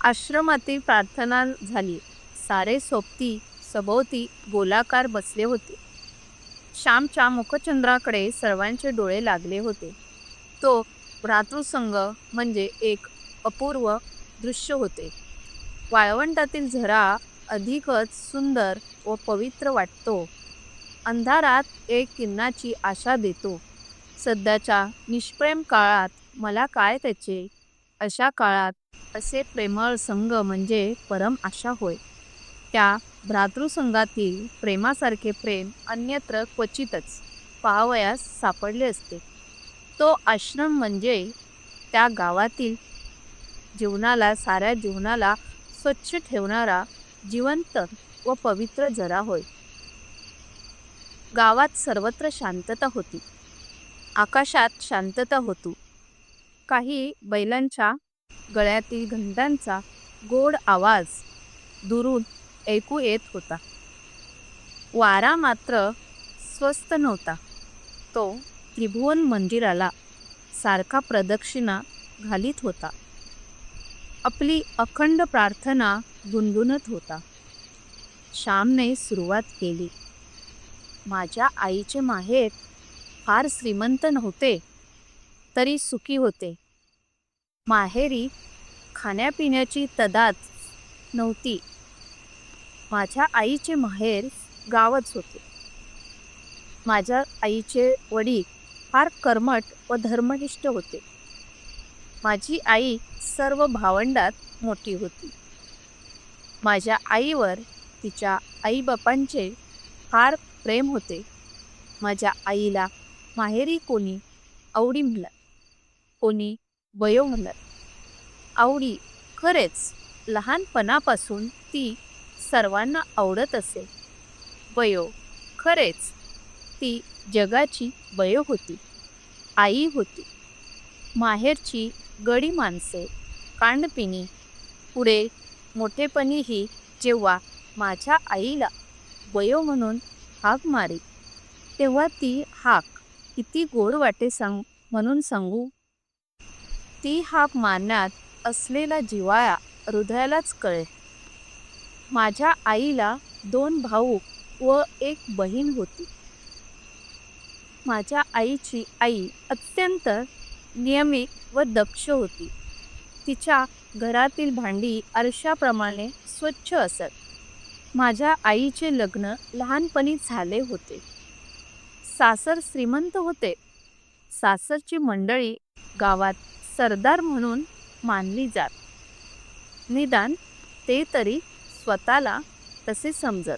आश्रमातील प्रार्थना झाली. सारे सोबती सभोवती गोलाकार बसले होते. श्यामच्या मुखचंद्राकडे सर्वांचे डोळे लागले होते. तो भ्रातृसंग म्हणजे एक अपूर्व दृश्य होते. वाळवंटातील झरा अधिकच सुंदर व पवित्र वाटतो. अंधारात एक किरणाची आशा देतो. सध्याच्या निष्प्रेम काळात मला काय त्याचे, अशा काळात असे प्रेमळ संग म्हणजे परम आशा होय. त्या भ्रातृसंगातील प्रेमासारखे प्रेम अन्यत्र क्वचितच पाहावयास सापडले असते. तो आश्रम म्हणजे त्या गावातील जीवनाला, साऱ्या जीवनाला स्वच्छ ठेवणारा जिवंत व पवित्र झरा होय. गावात सर्वत्र शांतता होती. आकाशात शांतता होती. काही बैलांच्या गळ्यातील घंटांचा गोड आवाज दुरून ऐकू येत होता. वारा मात्र स्वस्थ नव्हता. तो त्रिभुवन मंदिराला सारखा प्रदक्षिणा घालीत होता. आपली अखंड प्रार्थना गुणगुणत होता. श्यामने सुरुवात केली. माझ्या आईचे माहेर फार श्रीमंत नव्हते, तरी सुखी होते. माहेरी खाण्यापिण्याची तदाद नव्हती. माझ्या आईचे माहेर गावच होते. माझ्या आईचे वडील फार कर्मठ व धर्मनिष्ठ होते. माझी आई सर्व भावंडात मोठी होती. माझ्या आईवर तिच्या आईबापांचे फार प्रेम होते. माझ्या आईला माहेरी कोणी आवडी म्हणत, कोणी बयो म्हणत. आवडी खरेच लहानपणापासून ती सर्वांना आवडत असे. बयो खरेच ती जगाची बयो होती, आई होती. माहेरची गडी माणसे, कांडपिणी. पुढे मोठेपणीही जेव्हा माझ्या आईला बयो म्हणून हाक मारी, तेव्हा ती हाक किती गोड वाटे म्हणून सांगू. ती हाक मारण्यात असलेला जिव्हाळा हृदयालाच कळे. माझ्या आईला 2 भाऊ व 1 बहीण होती. माझ्या आईची आई अत्यंत नियमित व दक्ष होती. तिच्या घरातील भांडी आरशाप्रमाणे स्वच्छ असत. माझ्या आईचे लग्न लहानपणी झाले होते. सासर श्रीमंत होते. सासरची मंडळी गावात सरदार म्हणून मानली जात. निदान ते तरी स्वतःला तसे समजत.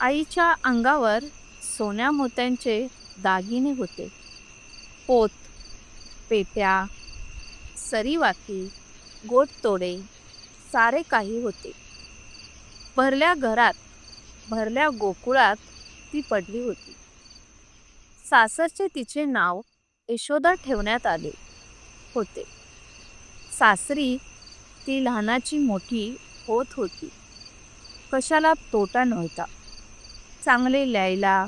आईच्या अंगावर सोन्या मोत्यांचे दागिने होते. पोत, पेट्या, सरीवाकी, गोटतोडे सारे काही होते. भरल्या घरात, भरल्या गोकुळात ती पडली होती. सासरचे तिचे नाव यशोदा ठेवण्यात आले होते. सासरी ती लहानाची मोठी होत होती. कशाला तोटा नव्हता. चांगले ल्यायला,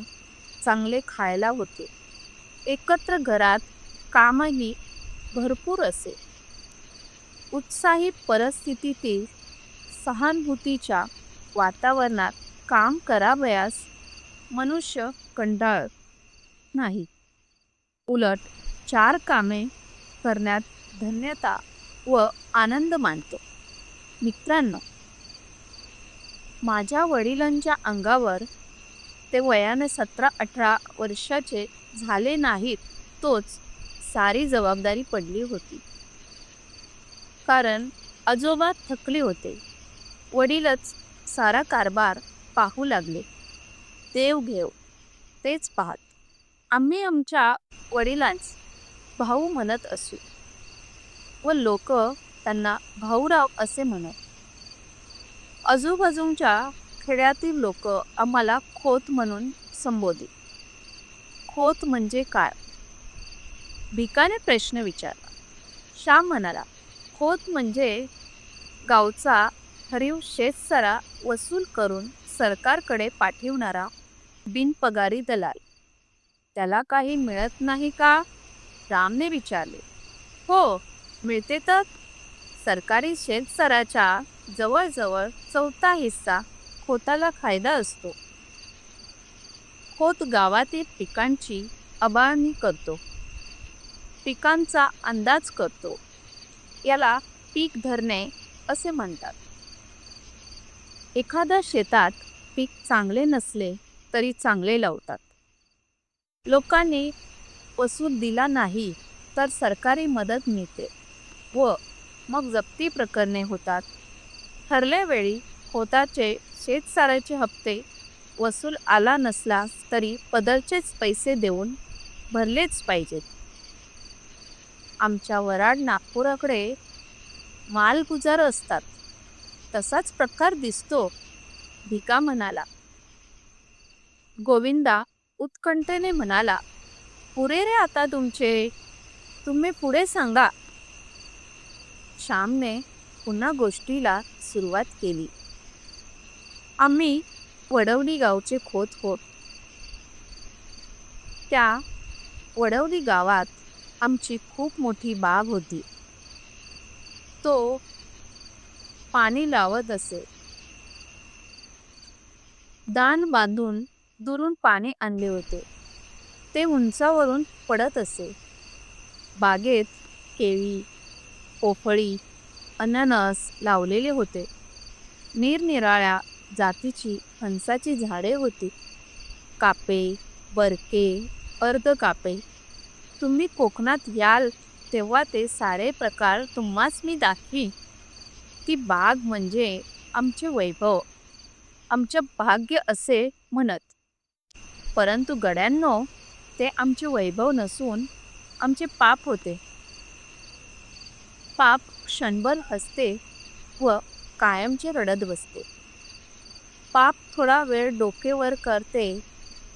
चांगले खायला होते. एकत्र घरात कामही भरपूर असे. उत्साही परिस्थितीतील सहानुभूतीच्या वातावरणात काम करावयास मनुष्य कंटाळत नाही. उलट 4 कामे करण्यात धन्यता व आनंद मानतो. मित्रांनो, माझ्या वडिलांच्या अंगावर ते वयाने 17-18 वर्षाचे झाले नाहीत तोच सारी जबाबदारी पडली होती. कारण आजोबा थकले होते. वडीलच सारा कारभार पाहू लागले. देव घेव तेच पाहत. आम्ही आमच्या वडिलांस भाऊ म्हणत असू व लोक त्यांना भाऊराव असे म्हणत. आजूबाजूच्या खेड्यातील लोक आम्हाला खोत म्हणून संबोधित. खोत म्हणजे काय? भिकाने प्रश्न विचारला. श्याम म्हणाला, खोत म्हणजे गावचा भरीव शेतसारा वसूल करून सरकारकडे पाठविणारा बिनपगारी दलाल. त्याला काही मिळत नाही का? रामने विचारले. हो, मिळते तर. सरकारी शेतसाराच्या जवळजवळ चौथा हिस्सा खोताला फायदा असतो. खोत गावातील पिकांची आबाळणी करतो, पिकांचा अंदाज करतो. याला पीक धरणे असे म्हणतात. एखाद्या शेतात पीक चांगले नसले तरी चांगले लावतात. लोकांनी वसूल दिला नाही तर सरकारी मदत मिळते व मग जप्ती प्रकरणे होतात. ठरल्या वेळी खोताचे शेतसाऱ्याचे हप्ते वसूल आला नसला तरी पदरचेच पैसे देऊन भरलेच पाहिजेत. आमच्या वराड नागपुराकडे मालगुजार असतात, तसाच प्रकार दिसतो, भिका म्हणाला. गोविंदा उत्कंठेने म्हणाला, पुरे रे आता तुमचे, तुम्ही पुढे सांगा. श्यामने पुन्हा गोष्टीला सुरुवात केली. आम्ही वडवली गावचे खोत होत. त्या वडवली गावात आमची खूप मोठी बाग होती. तो पाणी लावत असे. दाण बांधून दुरून पाणी आणले होते. ते उंचावरून पडत असे. बागेत केळी, पोफळी, अननस लावलेले होते. निरनिराळ्या जातीची फणसाची झाडे होती. कापे, बरके, अर्ध कापे. तुम्ही कोकणात याल तेव्हा ते सारे प्रकार तुम्हास मी दाखवी. ती बाग म्हणजे आमचे वैभव, आमचे भाग्य असे म्हणत. परंतु गड्यांनो, ते आमचे वैभव नसून आमचे पाप होते. पाप क्षणभर हसते व कायमचे रडत बसते. पाप थोडा वेळ डोके वर करते,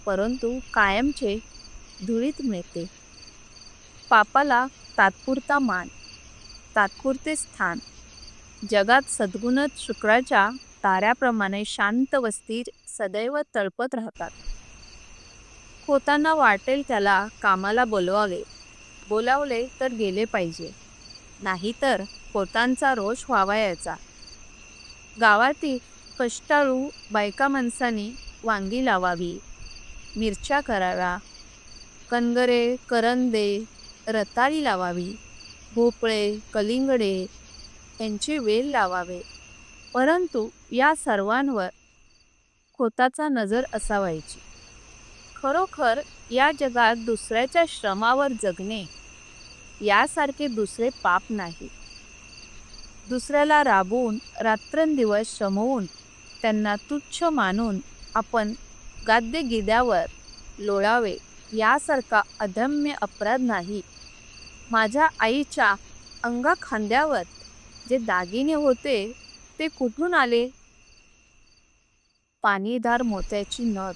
परंतु कायमचे धुळीत मिळते. पापाला तात्पुरता मान, तात्पुरते स्थान. जगात सद्गुणच शुक्राच्या ताऱ्याप्रमाणे शांत व स्थिर सदैव तळपत राहतात. खोतांना वाटेल त्याला कामाला बोलवावे, बोलावले तर गेले पाहिजे, नाहीतर खोतांचा रोष व्हावयाचा. गावातील कष्टाळू बायका माणसांनी वांगी लावावी, मिरच्या कराव्या, कणगरे, करंदे, रताळी लावावी, भोपळे, कलिंगडे यांचे वेल लावावे. परंतु या सर्वांवर खोताचा नजर असावायची. खरोखर या जगात दुसऱ्याच्या श्रमावर जगणे यासारखे दुसरे पाप नाही. दुसऱ्याला राबवून रात्रंदिवस श्रमवून त्यांना तुच्छ मानून आपण गाद्यगिद्यावर लोळावे यासारखा अदम्य अपराध नाही. माझ्या आईच्या अंगाखांद्यावर जे दागिने होते ते कुठून आले? पाणीदार मोत्याची नथ.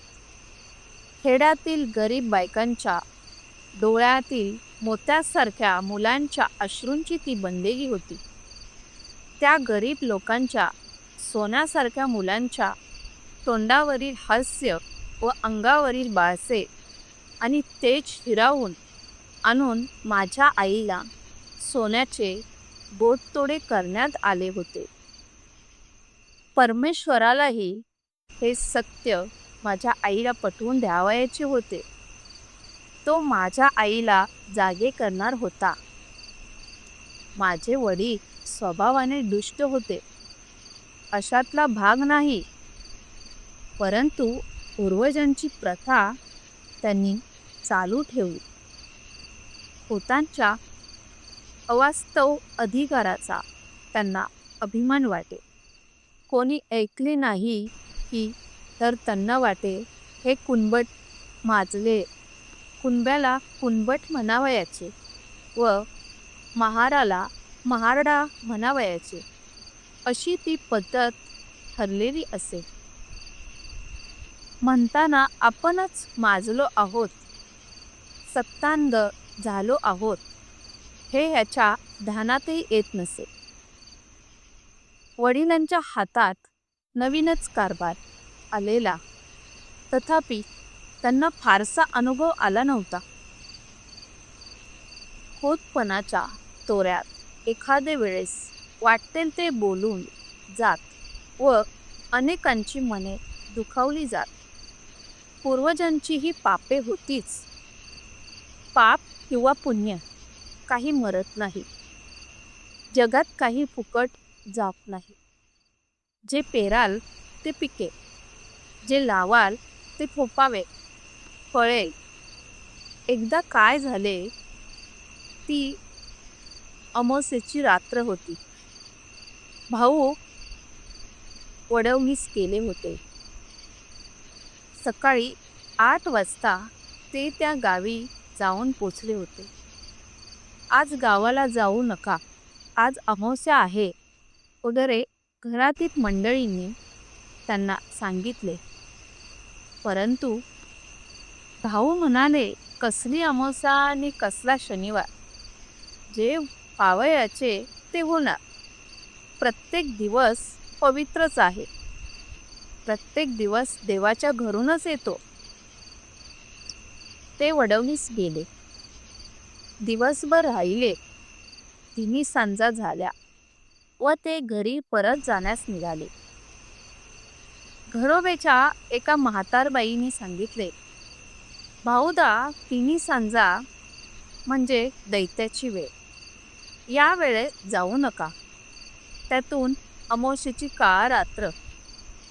खेड्यातील गरीब बायकांच्या डोळ्यातील मोत्यासारख्या मुलांच्या अश्रूंची ती बंदेगी होती. त्या गरीब लोकांच्या सोन्यासारख्या मुलांच्या तोंडावरील हास्य व अंगावरील बाळसे आणि तेज हिरावून आणून माझ्या आईला सोन्याचे बोटतोडे करण्यात आले होते. परमेश्वरालाही हे सत्य माझ्या आईला पटवून द्यावयाचे होते. तो माझ्या आईला जागे करणार होता. माझे वडील स्वभावाने दुष्ट होते, अशातला भाग नाही. परंतु पूर्वजांची प्रथा त्यांनी चालू ठेवली. खोतांच्या अवास्तव अधिकाराचा त्यांना अभिमान वाटे. कोणी ऐकले नाही की तर त्यांना वाटे हे कुणबट माजले, कुणब्याला कुणबट म्हणावयाचे व महाराला महारडा म्हणावयाचे, अशी ती पद्धत ठरलेली असे. म्हणताना आपणच माजलो आहोत, सत्तांग झालो आहोत, हे ह्याच्या ध्यानातही येत नसे. वडिलांच्या हातात नवीनच कारभार आलेला, तथापि त्यांना फारसा अनुभव आला नव्हता. खोतपणाच्या तोऱ्यात एखादे वेळेस वाटेल ते बोलून जात व अनेकांची मने दुखावली जात. पूर्वजांची ही पापे होतीच. पाप किंवा पुण्य काही मरत नाही. जगात काही फुकट जात नाही. जे पेराल ते पिके, जे लावाल ते फोपावे, फळे. एकदा काय झाले, ती अमावास्येची रात्र होती. भाऊ वडवणीस गेले होते. सकाळी 8 वाजता ते त्या गावी जाऊन पोचले होते. आज गावाला जाऊ नका, आज अमावास्या आहे वगैरे घरातील मंडळींनी त्यांना सांगितले. परंतु भाऊ म्हणाले, कसली अमावस्या आणि कसला शनिवार, जे पावयाचे ते होणार. प्रत्येक दिवस पवित्रच आहे. प्रत्येक दिवस देवाच्या घरूनच येतो. ते वडवणीस गेले. दिवसभर राहिले. तिन्ही सांजा झाल्या व ते घरी परत जाण्यास निघाले. घरोब्याच्या एका म्हातारबाईने सांगितले, भाऊदा, तिन्ही सांजा म्हणजे दैत्याची वेळ. या वेळेत जाऊ नका. त्यातून अमावास्येची काळ रात्र.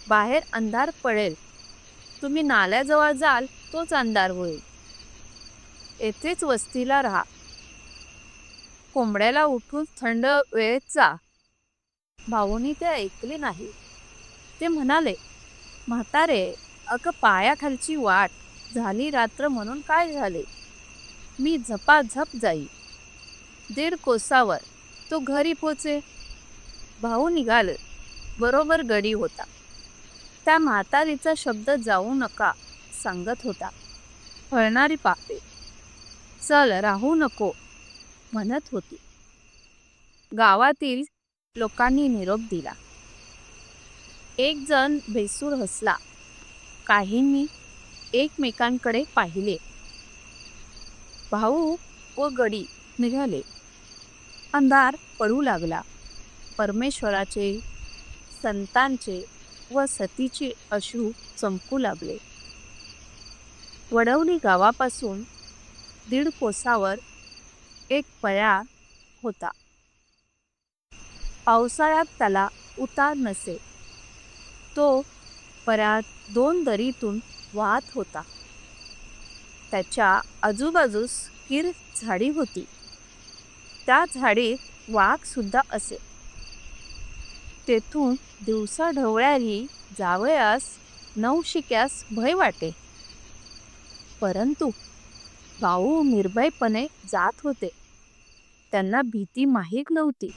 बाहेर अंधार पडेल. तुम्ही नाल्याजवळ जाल तोच अंधार होईल. येथेच वस्तीला राहा. कोंबड्याला उठून थंड वेळेत जा. भाऊनी ते ऐकले नाही. ते म्हणाले, म्हातारे, अगं पायाखालची वाट झाली रात्र म्हणून काय झाले? मी झपाझप जाई. 1.5 कोसावर तो घरी पोचे. भाऊ निघाले. बरोबर गडी होता. त्या म्हातारीचा शब्द जाऊ नका सांगत होता. फळणारी पापे, चल राहू नको म्हणत होती. गावातील लोकांनी निरोप दिला. एक जण बेसूर हसला. काहींनी एकमेकांकडे पाहिले. भाऊ व गडी निघाले. अंधार पडू लागला. परमेश्वराचे, संतांचे व सतीचे अश्रू चमकू लागले. वडवणी गावापासून 1.5 कोसावर एक पळ्या होता. पावसाळ्यात त्याला उतार नसे. तो पळ्या 2 दरीतून वाहत होता. त्याच्या आजूबाजूस किर झाडी होती. त्या झाडीत वाघ सुद्धा असे. तेथून दिवसा ढवळ्याही जावयास नवशिक्यास भय वाटे. परंतु भाऊ निर्भयपणे जात होते. त्यांना भीती माहीत नव्हती.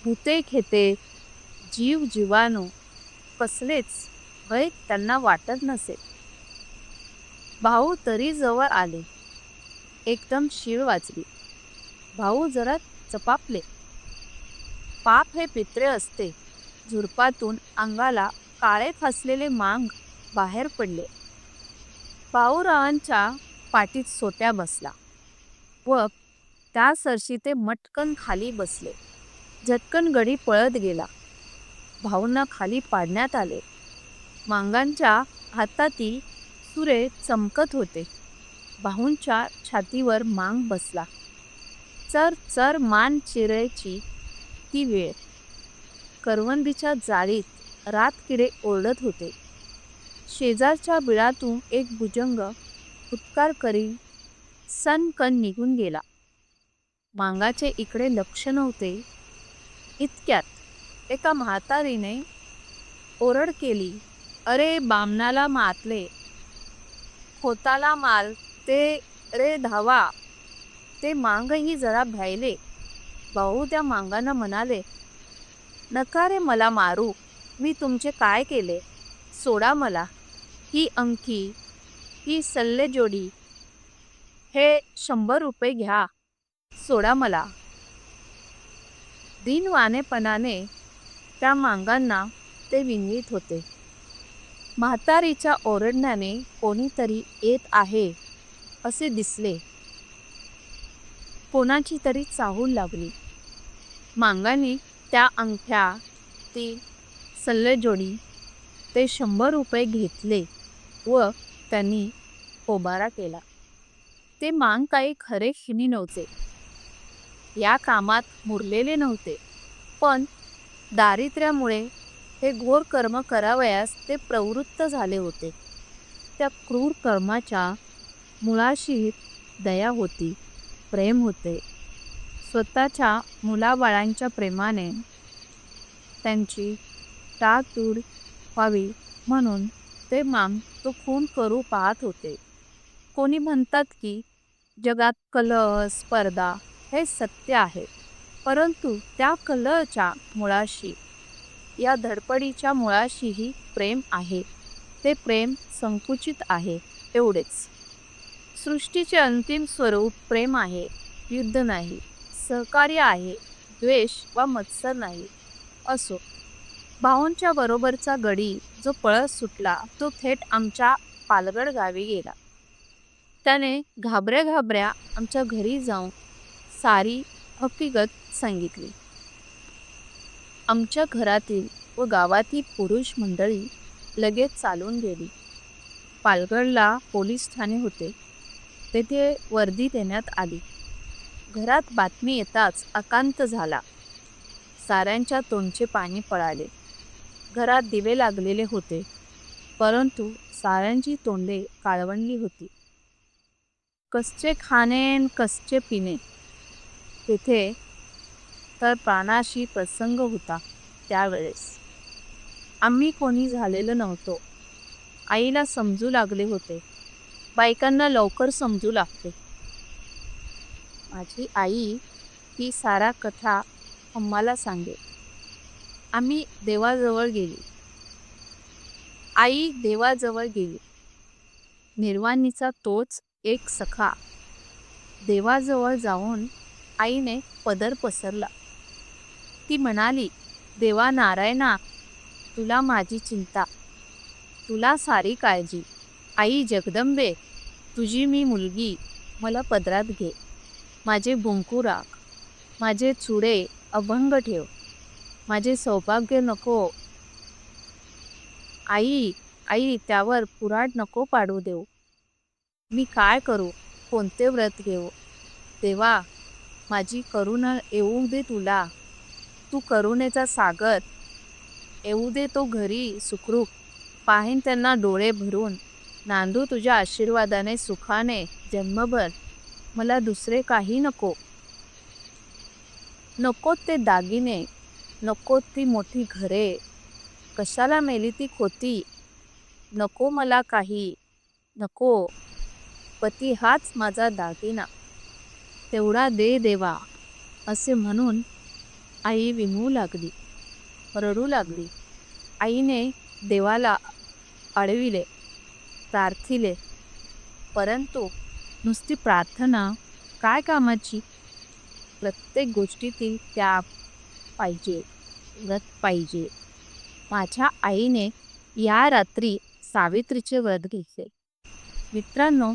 भूते खेते, जीव जीवाणू कसलेच भय त्यांना वाटत नसे. भाऊ तरी जवळ आले. एकदम शीळ वाजली. भाऊ जरा चपापले. पाप हे पित्रे असते. झुरपातून अंगाला काळे फासलेले मांग बाहेर पडले. भाऊरावांच्या पाठीत सोट्या बसला व त्या सरशी ते मटकन खाली बसले. झटकन गडी पळत गेला. भाऊंना खाली पाडण्यात आले. मांगांच्या हाताती सुरे चमकत होते. भाऊंच्या छातीवर मांग बसला. चर चर मान चिरायची ती वेळ. करवंदीच्या जाळीत रातकिडे ओरडत होते. शेजारच्या बिळातून एक भुजंग उत्कार करी सनकन निघून गेला. मांगाचे इकडे लक्ष नव्हते. इतक्यात एका म्हातारीने ओरड केली, अरे बामणाला मातले, खोताला माल ते रे धावा. ते मांगही जरा भ्यायले. भाऊ त्या मांगांना म्हणाले, नका रे मला मारू. मी तुमचे काय केले? सोडा मला. ही अंगठी, ही सल्लेजोडी, हे 100 रुपये घ्या. सोडा मला. दीनवाणेपणाने त्या मांगांना ते विनवीत होते. म्हातारीच्या ओरडण्याने कोणीतरी येत आहे असे दिसले. कोणाची तरी चाहूल लागली. मांगानी त्या अंगठ्या, ती सल्लेजोडी, ते 100 रुपये घेतले व त्यांनी पोबारा केला. ते मांग काही खरे खिनी नव्हते. या कामात मुरलेले नव्हते, पण दारिद्र्यामुळे हे घोर कर्म करावयास ते प्रवृत्त झाले होते. त्या क्रूर कर्माच्या मुळाशी दया होती, प्रेम होते. स्वतःच्या मुलाबाळांच्या प्रेमाने त्यांची टाकतूड व्हावी म्हणून ते मांग तो खून करू पाहत होते. कोणी म्हणतात की जगात कलह, स्पर्धा हे सत्य आहे, परंतु त्या कलहाच्या मुळाशी, या धडपडीच्या मुळाशीही प्रेम आहे. ते प्रेम संकुचित आहे, एवढेच. सृष्टीचे अंतिम स्वरूप प्रेम आहे, युद्ध नाही. सहकार्य आहे, द्वेष वा मत्सर नाही. असो, भाऊंच्या बरोबरचा गडी जो पळत सुटला तो थेट आमच्या पालगड गावी गेला. त्याने घाबऱ्या घाबऱ्या आमच्या घरी जाऊन सारी हकीकत सांगितली. आमच्या घरातील व गावातील पुरुष मंडळी लगेच चालून गेली. पालगडला पोलीस ठाणे होते, तेथे वर्दी देण्यात आली. घरात बातमी येताच आकांत झाला. साऱ्यांच्या तोंडचे पाणी पळाले. घरात दिवे लागलेले होते, परंतु साऱ्यांची तोंडे काळवंडली होती. कसचे खाणे न कसचे पिणे, तेथे तर प्राणाशी प्रसंग होता. त्यावेळेस आम्ही कोणी झालेलो नव्हतो. आईला समजू लागले होते. बायकांना लवकर समजू लागते. माझी आई ही सारा कथा आम्हाला सांगे. आम्ही देवाजवळ गेली. आई देवाजवळ गेली. निर्वाणीचा तोच एक सखा देवाजवळ जाऊन आईने पदर पसरला. ती म्हणाली, देवा नारायणा, तुला माझी चिंता, तुला सारी काळजी. आई जगदंबे, तुझी मी मुलगी, मला पदरात घे. माझे भुंकू राख, माझे चुडे अभंग ठेव, माझे सौभाग्य नको. आई, आई, त्यावर कुऱ्हाड नको पाडू देऊ. मी काय करू, कोणते व्रत घेऊ. देवा, माझी करुणा येऊ दे तुला. तू करुणेचा सागर, येऊ दे तो घरी सुखरूप. पाहीन त्यांना डोळे भरून, नांदू तुझ्या आशीर्वादाने सुखाने जन्मभर. मला दुसरे काही नको. नको ते दागिने, नको ती मोठी घरे, कशाला मेली ती खोती. नको मला काही, नको. पती हाच माझा दागिना, तेवढा दे देवा. असे म्हणून आई विमू लागली, रडू लागली. आईने देवाला अडविले, प्रार्थिले, परंतु नुसती प्रार्थना काय कामाची. प्रत्येक गोष्टीतील त्याग पाहिजे, व्रत पाहिजे. माझ्या आईने या रात्री सावित्रीचे व्रत घेतले. मित्रांनो,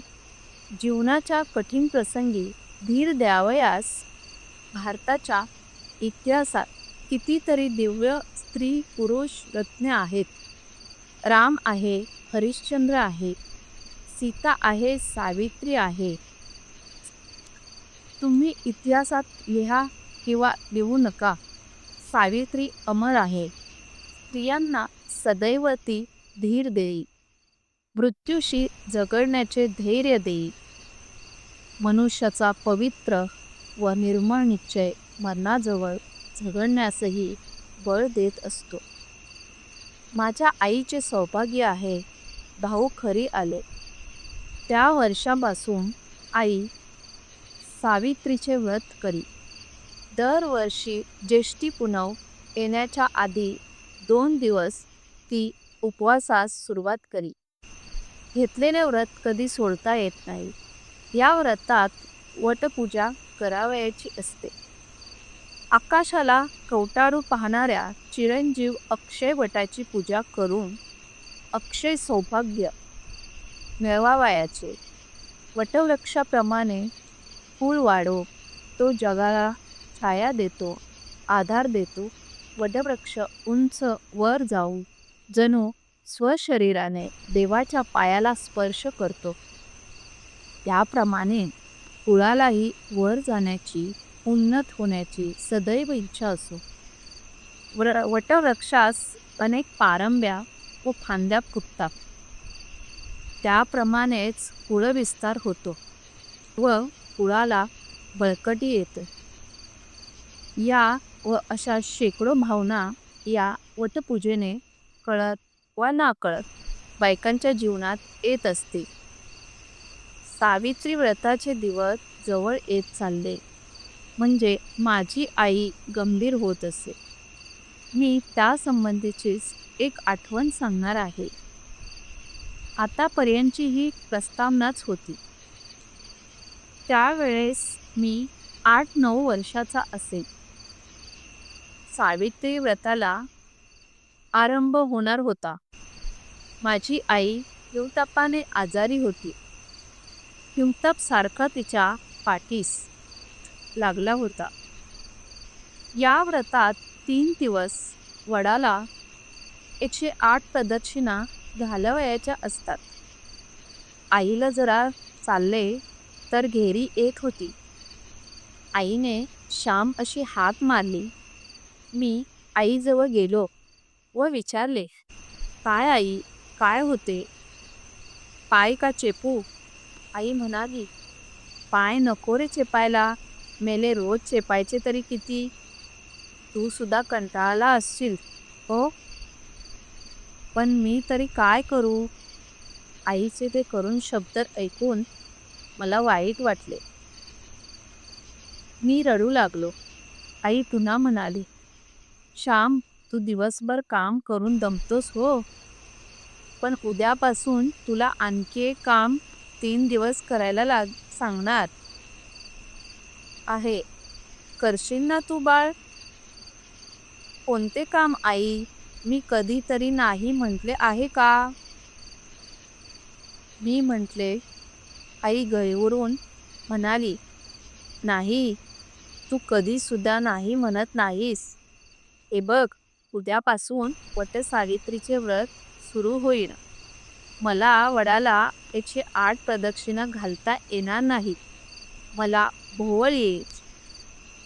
जीवनाच्या कठीण प्रसंगी धीर द्यावयास भारताच्या इतिहासात कितीतरी दिव्य स्त्री पुरुष रत्ने आहेत. राम आहे, हरिश्चंद्र आहे, सीता आहे, सावित्री आहे. तुम्ही इतिहासात लिहा किंवा लिहू नका, सावित्री अमर आहे. स्त्रियांना सदैव ती धीर देई, मृत्यूशी झगडण्याचे धैर्य देई. मनुष्याचा पवित्र व निर्मळ निश्चय मरणाजवळ झगडण्यासही बळ देत असतो. माझ्या आईचे सौभाग्य आहे, भाऊ खरी आले. त्या वर्षापासून आई सावित्रीचे व्रत करी. दरवर्षी ज्येष्ठी पुनव येण्याच्या आधी 2 दिवस ती उपवासास सुरुवात करी. घेतलेले व्रत कधी सोडता येत नाही. या व्रतात वटपूजा करावयाची असते. आकाशाला कवटाळू पाहणाऱ्या चिरंजीव अक्षय वटाची पूजा करून अक्षय सौभाग्य मिळवावयाचे. वटवृक्षाप्रमाणे फूल वाढो, तो जगाला छाया देतो. आधार देतो. वटवृक्ष उंच वर जाऊन जणू स्वशरीराने देवाच्या पायाला स्पर्श करतो. त्याप्रमाणे कुळालाही वर जाण्याची, उन्नत होण्याची सदैव इच्छा असो. वटवृक्षास अनेक पारंब्या व फांद्या फुटतात. त्याप्रमाणेच कुळविस्तार होतो व कुळाला बळकटी येते. या व अशा शेकडो भावना या वटपूजेने कळत वा नाकळत बायकांच्या जीवनात येत असतील. सावित्री व्रताचे दिवस जवळ येत चालले म्हणजे माझी आई गंभीर होत असे. मी त्यासंबंधीचीच एक आठवण सांगणार आहे. आतापर्यंतची ही प्रस्तावनाच होती. त्यावेळेस मी 8-9 वर्षाचा असेल. सावित्री व्रताला आरंभ होणार होता. माझी आई हिवतापाने आजारी होती. हिवताप सारखा तिच्या पाठीस लागला होता. या व्रतात 3 दिवस वडाला 108 प्रदक्षिणा घालवायच्या असतात. आईला जरा चालले तर घेरी येत होती. आईने श्याम अशी हाक मारली. मी आईजवळ गेलो व विचारले, काय आई, काय होते? पाय का चेपू? आई म्हणाली, पाय नको रे चेपायला, मेले रोज चेपायचे तरी किती? तू सुद्धा कंटाळला असशील हो. पण मी तरी काय करू? आईचे ते करुण शब्द ऐकून मला वाईट वाटले. मी रडू लागलो. आई पुन्हा म्हणाली, श्याम, तू दिवसभर काम करून दमतोस हो, पण उद्यापासून तुला आणखी एक काम 3 दिवस करायला सांगणार आहे. करशील ना तू बाळ? कोणते काम आई? मी कधीतरी नाही म्हटले आहे का? मी म्हटले. आई गहिवरून म्हणाली, नाही, तू कधी सुद्धा नाही म्हणत नाहीस. हे बघ, उद्यापासून वटसावित्रीचे व्रत सुरू होईल. मला वडाला 108 प्रदक्षिणा घालता येणार नाही. मला भोवळ येईल.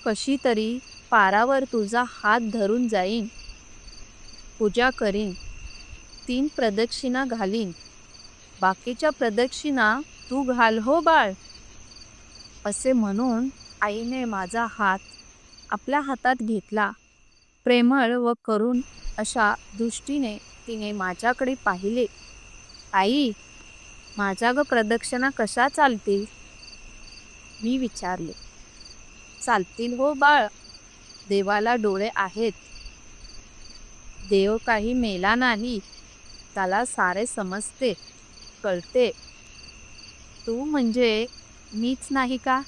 कशी तरी पारावर तुझा हात धरून जाईन, पूजा करीन, 3 प्रदक्षिणा घालीन. बाकीच्या प्रदक्षिणा तू घाल हो बाळ. असे म्हणून आईने माझा हात आपल्या हातात घेतला. प्रेमळ व करुण अशा दृष्टीने तिने माझ्याकडे पाहिले. आई, माझ्या ग प्रदक्षिणा कशा चालतील? मी विचारले. चालतील हो बाळ, देवाला डोळे आहेत. देव काही मेला नाही, त्याला सारे समजते, कळते. तू म्हणजे मीच नाही का?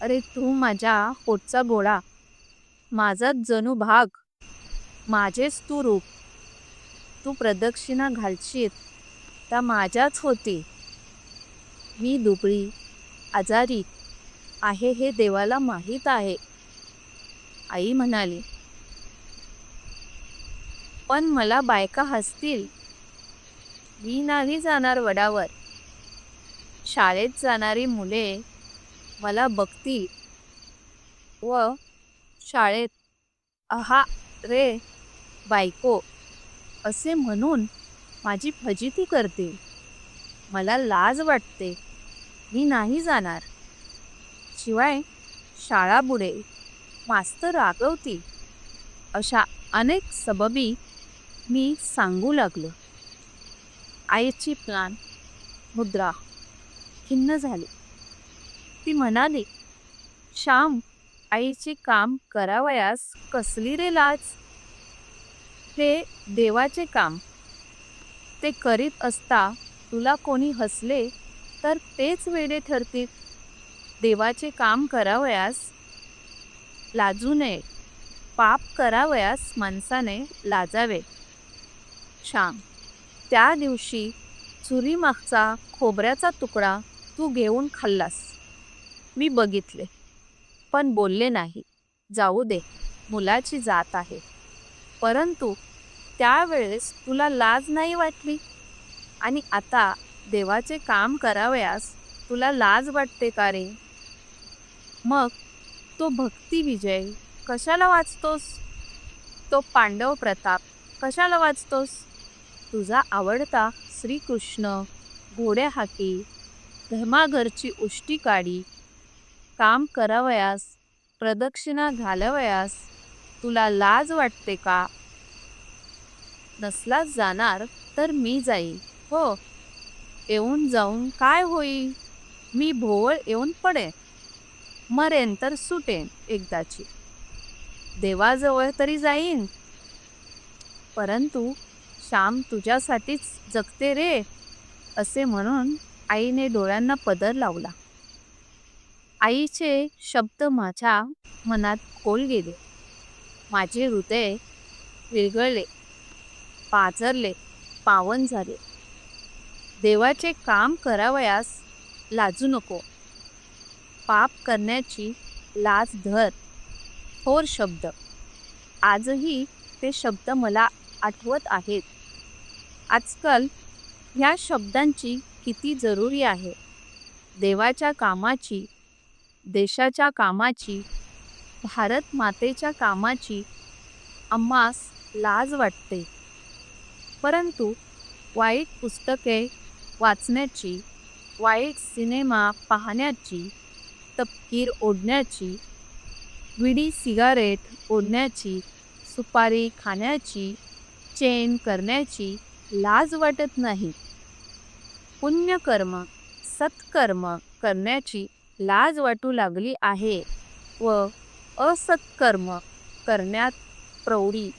अरे तू माझ्या पोटचा गोळा, माझाच जणू भाग, माझेच तू रूप. तू प्रदक्षिणा घालशील त्या माझ्याच होती. मी दुबळी, आजारी आहे हे देवाला माहीत आहे. आई म्हणाली, पण मला बायका हसतील. मी नाही जाणार वडावर. शाळेत जाणारी मुले मला बघतील व शाळेत आहा रे बायको असे म्हणून माझी फजिती करतील. मला लाज वाटते. मी नाही जाणार. शिवाय शाळा बुडेल, मास्तर रागवतील. अशा अनेक सबबी मी सांगू लागलो. आईची प्लान मुद्रा खिन्न झाली. ती म्हणाली, श्याम, आईचे काम करावयास कसली रे लाज? हे देवाचे काम. ते करीत असता तुला कोणी हसले तर तेच वेडे ठरतील. देवाचे काम करावयास लाजू नये. पाप करावयास माणसाने लाजावे. श्याम, त्या दिवशी चुरीमागचा खोबऱ्याचा तुकडा तू घेऊन खाल्लास. मी बघितले, पण बोलले नाही. जाऊ दे. मुलाची जात आहे. परंतु त्यावेळेस तुला लाज नाही वाटली आणि आता देवाचे काम करावयास तुला लाज वाटते का रे? मग तो भक्ती विजय कशाला वाचतोस? तो पांडव प्रताप कशाला वाचतोस? तुझा आवडता श्रीकृष्ण घोड्या हाकी, घमाघरची उष्टी काढी, काम करावयास, प्रदक्षिणा घालावयास तुला लाज वाटते का? नसलास जाणार तर मी जाईन. हो, येऊन जाऊन काय होईल? मी भोवळ येऊन पडेन. मरेन तर सुटेन एकदाची. देवाजवळ तरी जाईन. परंतु श्याम तुझ्यासाठीच जगते रे, असे म्हणून आईने डोळ्यांना पदर लावला. आईचे शब्द माझ्या मनात खोल गेले. माझे हृदय विरघळले, पाझरले, पावन झाले. देवाचे काम करावयास लाजू नको. पाप करण्याची लाज धर. थोर शब्द. आजही ते शब्द मला आठवत आहेत. आजकाल ह्या शब्दांची किती जरुरी आहे. देवाच्या कामाची, देशाच्या कामाची, भारत मातेच्या कामाची आम्हास लाज वाटते. परंतु वाईट पुस्तके वाचण्याची, वाईट सिनेमा पाहण्याची, तपकीर ओढण्याची, विडी सिगारेट ओढण्याची, सुपारी खाण्याची, चेन करण्याची लाज वाटत नाही. पुण्यकर्म, सत्कर्म करण्याची लाज वाटू लागली आहे व असत्कर्म करण्यात प्रौढी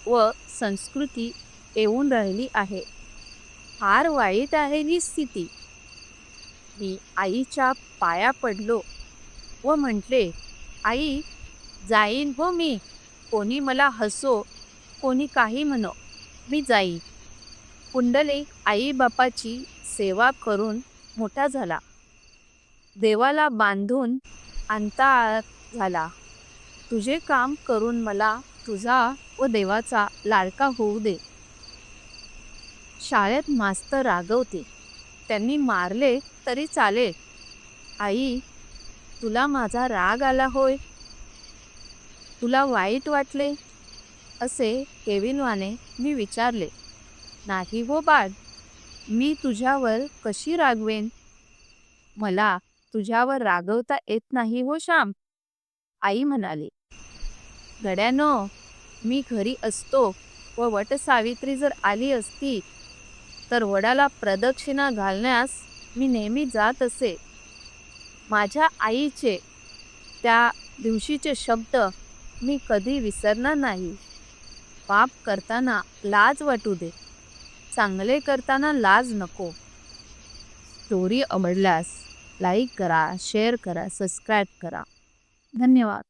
व संस्कृती येऊन राहिली आहे. फार वाईट आहे ही स्थिती. मी आईच्या पाया पडलो व म्हटले, आई, जाईन हो मी. कोणी मला हसो, कोणी काही म्हणो, मी जाईन. पुंडलिक आई-बापाची सेवा करून मोठा झाला. देवाला बांधून अंतराळ झाला. तुझे काम करून मला तुझा व देवाचा लाडका होऊ दे. शाळेत मास्तर रागवते. त्यांनी मारले तरी चालेल. आई, तुला माझा राग आला होय? तुला वाईट वाटले? असे केविनवाने मी विचारले. नाही हो बाळ, मी तुझ्यावर कशी रागवेन? मला तुझ्यावर रागवता येत नाही हो श्याम, आई म्हणाली. गड्यानो, मी घरी असतो व वटसावित्री जर आली असती तर वडाला प्रदक्षिणा घालण्यास मी नेहमी जात असे. माझ्या आईचे त्या दिवशीचे शब्द मी कधी विसरणार नाही. पाप करताना लाज वाटू दे, चांगले करताना लाज नको. स्टोरी आवडल्यास लाईक करा, शेअर करा, सबस्क्राईब करा. धन्यवाद.